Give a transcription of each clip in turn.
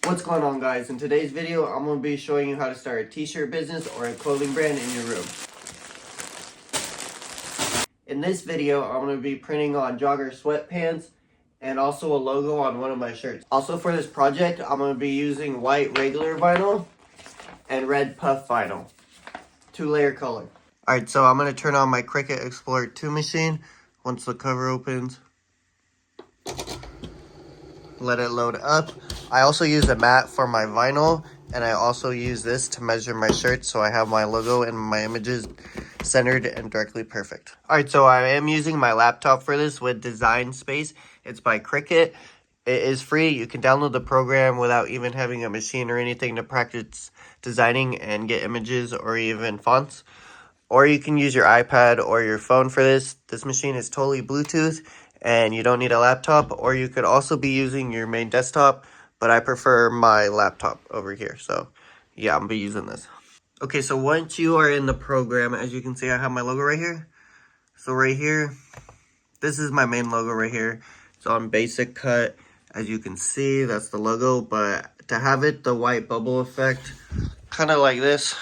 What's going on, guys? In today's video, I'm going to be showing you how to start a t-shirt business or a clothing brand in your room. In this video, I'm going to be printing on jogger sweatpants and also a logo on one of my shirts. Also for this project, I'm going to be using white regular vinyl and red puff vinyl. 2-layer color. Alright, so I'm going to turn on my Cricut Explorer 2 machine once the cover opens. Let it load up. I also use a mat for my vinyl, and I also use this to measure my shirt so I have my logo and my images centered and directly perfect. Alright, so I am using my laptop for this with Design Space. It's by Cricut. It is free. You can download the program without even having a machine or anything to practice designing and get images or even fonts. Or you can use your iPad or your phone for this. This machine is totally Bluetooth and you don't need a laptop, or you could also be using your main desktop, but I prefer my laptop over here. So yeah, I'm gonna be using this. Okay, so once you are in the program, as you can see, I have my logo right here. So right here, this is my main logo right here. It's on basic cut. As you can see, that's the logo, but to have it the white bubble effect, kind of like this,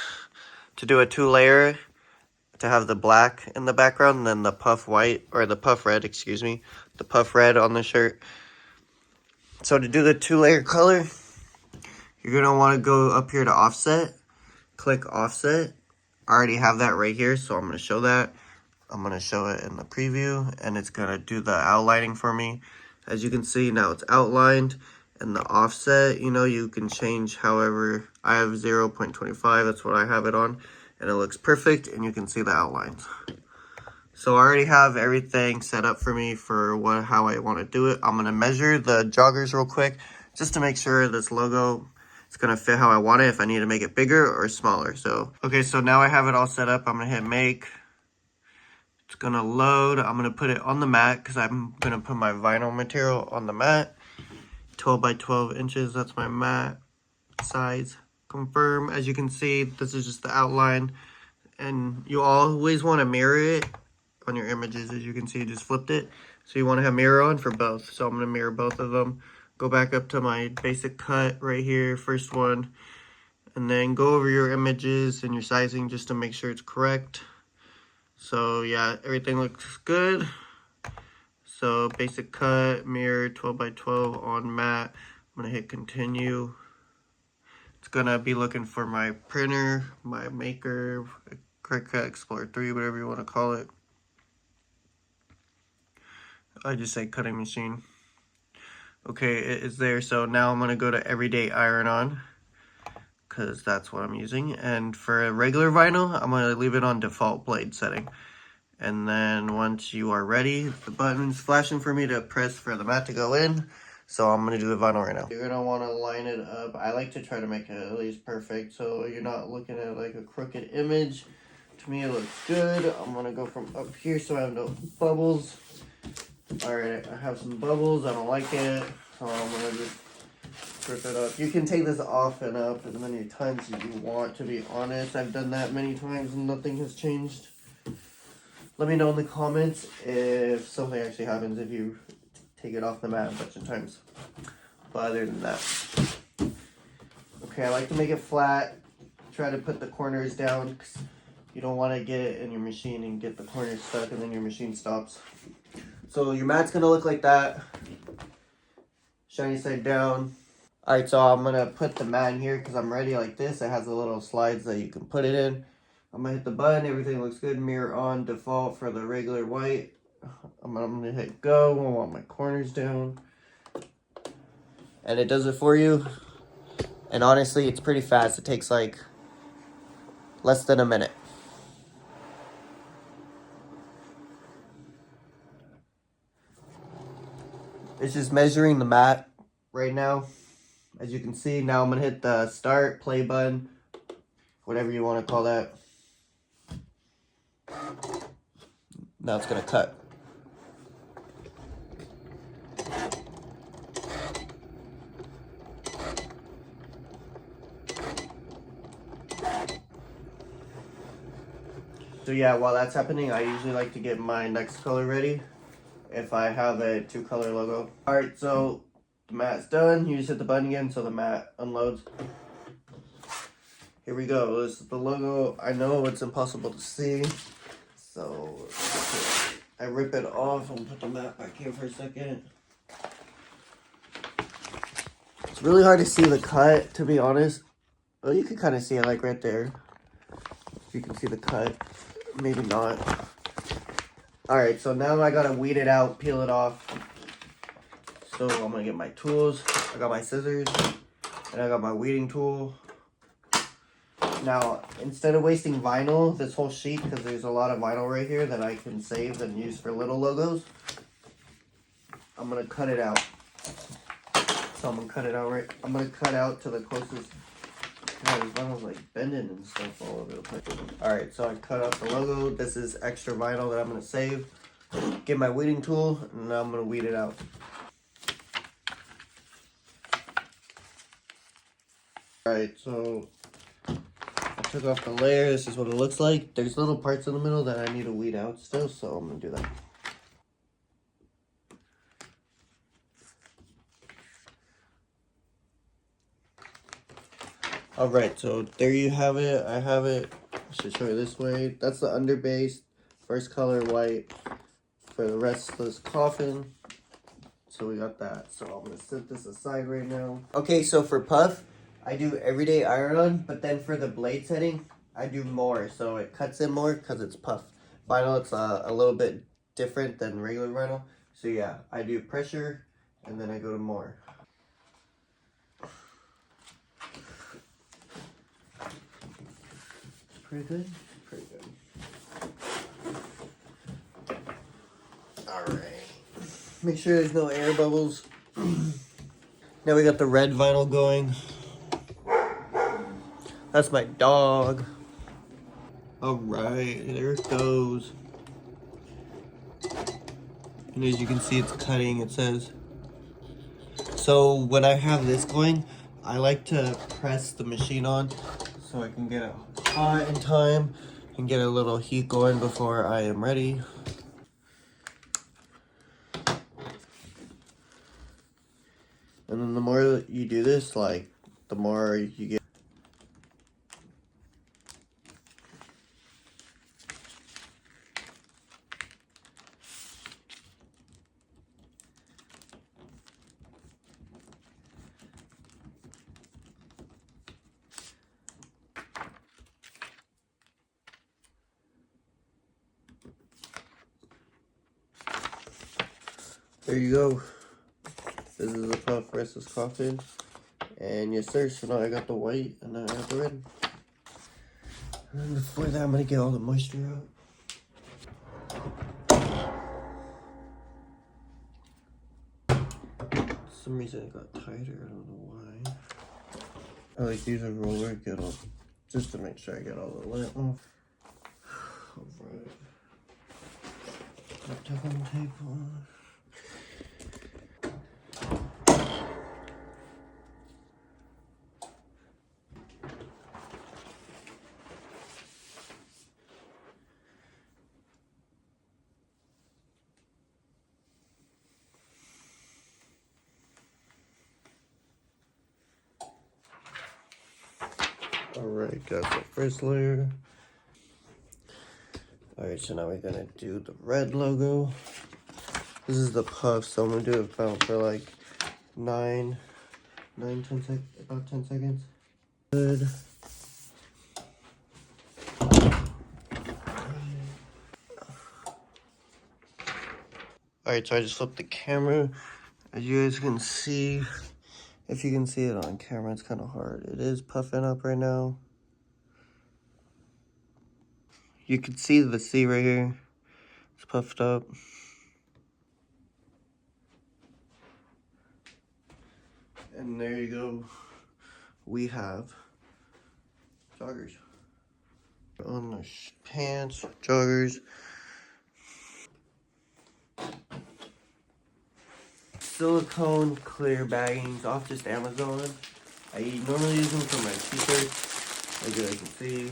to do a 2-layer, to have the black in the background and then the puff white, or the puff red, excuse me, the puff red on the shirt. So to do the 2-layer color, you're going to want to go up here to offset, click offset. I already have that right here, so I'm going to show that. I'm going to show it in the preview, and it's going to do the outlining for me. As you can see, now it's outlined, and the offset, you can change however. I have 0.25, that's what I have it on, and it looks perfect, and you can see the outlines. So I already have everything set up for me for how I want to do it. I'm going to measure the joggers real quick, just to make sure this logo is going to fit how I want it, if I need to make it bigger or smaller. So, okay, so now I have it all set up. I'm going to hit make. It's going to load. I'm going to put it on the mat because I'm going to put my vinyl material on the mat. 12 by 12 inches, that's my mat size. Confirm. As you can see, this is just the outline. And you always want to mirror it on your images. As you can see, just flipped it. So you want to have mirror on for both. So I'm going to mirror both of them. Go back up to my basic cut right here, first one. And then go over your images and your sizing just to make sure it's correct. So yeah, everything looks good. So basic cut, mirror, 12 by 12 on mat. I'm going to hit continue. It's going to be looking for my printer, my maker, Cricut Explorer 3, whatever you want to call it. I just say cutting machine. Okay, it is there. So now I'm going to go to everyday iron on, because that's what I'm using. And for a regular vinyl, I'm going to leave it on default blade setting. And then once you are ready, the button's flashing for me to press for the mat to go in. So I'm going to do the vinyl right now. You're going to want to line it up. I like to try to make it at least perfect, so you're not looking at like a crooked image. To me, it looks good. I'm going to go from up here so I have no bubbles. Alright, I have some bubbles. I don't like it. So I'm going to just strip it up. You can take this off and up as many times as you want, to be honest. I've done that many times and nothing has changed. Let me know in the comments if something actually happens if you take it off the mat a bunch of times. But other than that. Okay, I like to make it flat. Try to put the corners down because you don't want to get it in your machine and get the corners stuck and then your machine stops. So your mat's going to look like that. Shiny side down. Alright, so I'm going to put the mat in here because I'm ready like this. It has the little slides that you can put it in. I'm going to hit the button. Everything looks good. Mirror on, default for the regular white. I'm going to hit go. I want my corners down. And it does it for you. And honestly, it's pretty fast. It takes like less than a minute. It's just measuring the mat right now. As you can see, now I'm going to hit the start, play button, whatever you want to call that. Now it's going to cut. So yeah, while that's happening, I usually like to get my next color ready if I have a 2-color logo. Alright, so The mat's done. You just hit the button again so the mat unloads. Here we go. This is the logo. I know it's impossible to see, so I rip it off and put the mat back here for a second. It's really hard to see the cut, to be honest. Well, you can kind of see it like right there. You can see the cut. Maybe not. Alright, so now I gotta weed it out, peel it off. So I'm gonna get my tools. I got my scissors, and I got my weeding tool. Now, instead of wasting vinyl, this whole sheet, because there's a lot of vinyl right here that I can save and use for little logos, I'm gonna cut it out. So I'm gonna cut it out I'm gonna cut out to the closest. God, this vinyl's like bending and stuff all over the place. Alright, so I cut out the logo. This is extra vinyl that I'm gonna save. Get my weeding tool, and now I'm gonna weed it out. Alright, so I took off the layer. This is what it looks like. There's little parts in the middle that I need to weed out still, so I'm gonna do that. Alright, so there you have it. I have it. I should show you this way. That's the underbase. First color white for the rest of this coffin. So we got that. So I'm gonna set this aside right now. Okay, so for puff, I do everyday iron on, but then for the blade setting, I do more. So it cuts in more because it's puff. Vinyl, it's a little bit different than regular vinyl. So yeah, I do pressure and then I go to more. Pretty good? Pretty good. Alright. Make sure there's no air bubbles. Now we got the red vinyl going. That's my dog. Alright, there it goes. And as you can see, it's cutting, it says. So when I have this going, I like to press the machine on so I can get it hot in time and get a little heat going before I am ready. And then the more you do this, like, the more you get. There you go. This is the puff versus coffin. And yes sir, so now I got the white and now I have the red. And before that, I'm gonna get all the moisture out. For some reason it got tighter, I don't know why. I like to use a roller, just to make sure I get all the lint off. Alright. Put on tape on. Alright, got the first layer. Alright, so now we're gonna do the red logo. This is the puff, so I'm gonna do it for like 10 seconds. Good. Alright, so I just flipped the camera. As you guys can see, if you can see it on camera, it's kind of hard. It is puffing up right now. You can see the C right here. It's puffed up. And there you go. We have joggers. On the pants, joggers. Silicone clear baggings off just Amazon. I normally use them for my t-shirts, as you guys can see.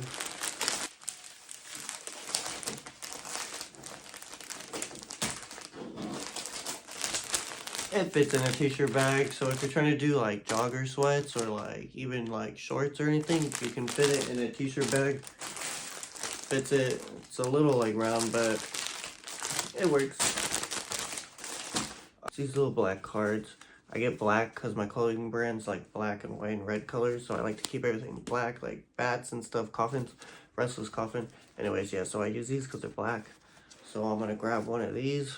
It fits in a t-shirt bag, so if you're trying to do like jogger sweats or like even like shorts or anything, you can fit it in a t-shirt bag. Fits it. It's a little like round, but it works. These little black cards. I get black because my clothing brand's like black and white and red colors, so I like to keep everything black, like bats and stuff, coffins, restless coffin. Anyways, yeah, so I use these because they're black. So I'm gonna grab one of these.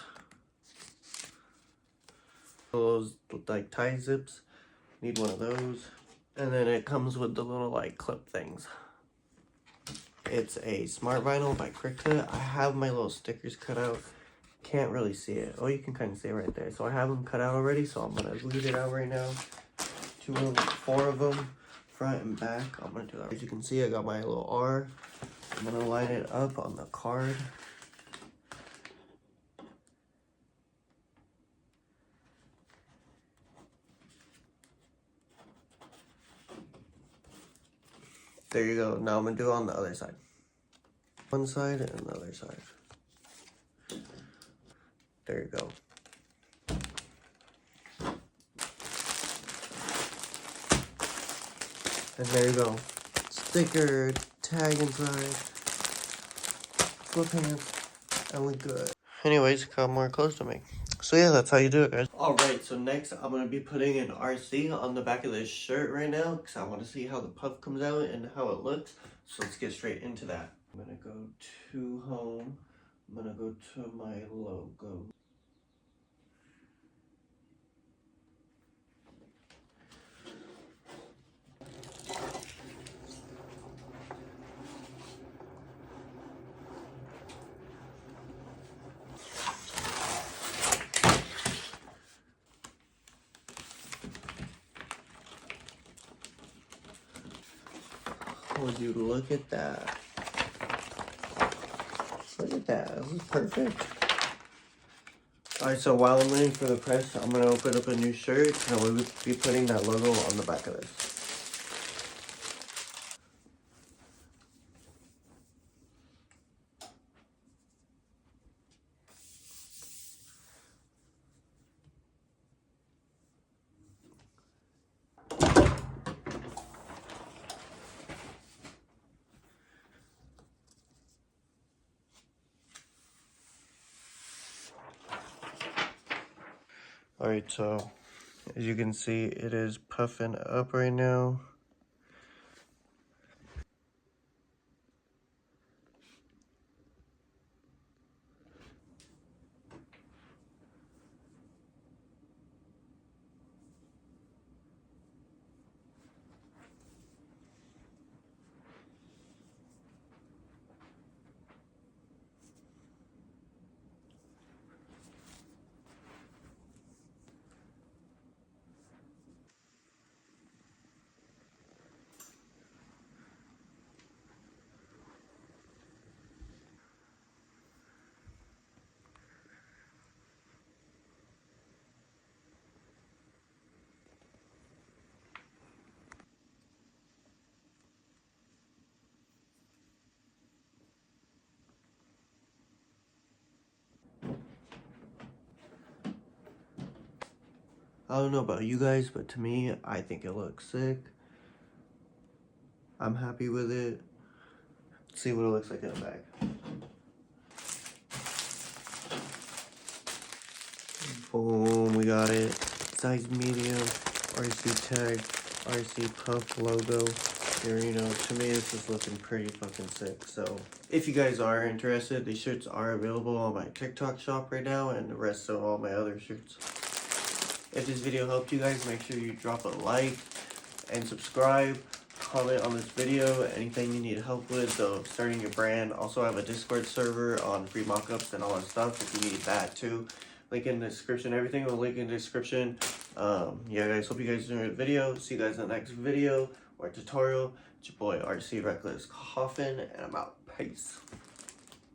Those like tie zips. Need one of those. And then it comes with the little like clip things. It's a Smart Vinyl by Cricut. I have my little stickers cut out. Can't really see it. Oh, you can kind of see it right there. So I have them cut out already, so I'm gonna leave it out right now. 4 of them, front and back. I'm gonna do that. As you can see, I got my little R. I'm gonna line it up on the card. There you go. Now I'm gonna do it on the other side. One side and the other side. There you go. And there you go. Sticker, tag inside, flip hands, and we good. Anyways, come more close to me. So yeah, that's how you do it, guys. Alright, so next I'm going to be putting an RC on the back of this shirt right now, because I want to see how the puff comes out and how it looks. So let's get straight into that. I'm going to go to home. I'm going to go to my logo. Would you look at that? Look at that. This is perfect. Alright, so while I'm waiting for the press, I'm going to open up a new shirt, and we'll be putting that logo on the back of this. Alright, so as you can see, it is puffing up right now. I don't know about you guys, but to me, I think it looks sick. I'm happy with it. Let's see what it looks like in the back. Boom, we got it. Size medium, RC tag, RC puff logo. Here, you know, to me this is looking pretty fucking sick. So if you guys are interested, these shirts are available on my TikTok shop right now, and the rest of all my other shirts. If this video helped you guys, make sure you drop a like and subscribe. Comment on this video, anything you need help with, so starting your brand. Also, I have a Discord server on free mockups and all that stuff if you need that too. Link in the description. Everything will link in the description. Yeah, guys, hope you guys enjoyed the video. See you guys in the next video or tutorial. It's your boy RC Reckless Coffin, and I'm out. Peace.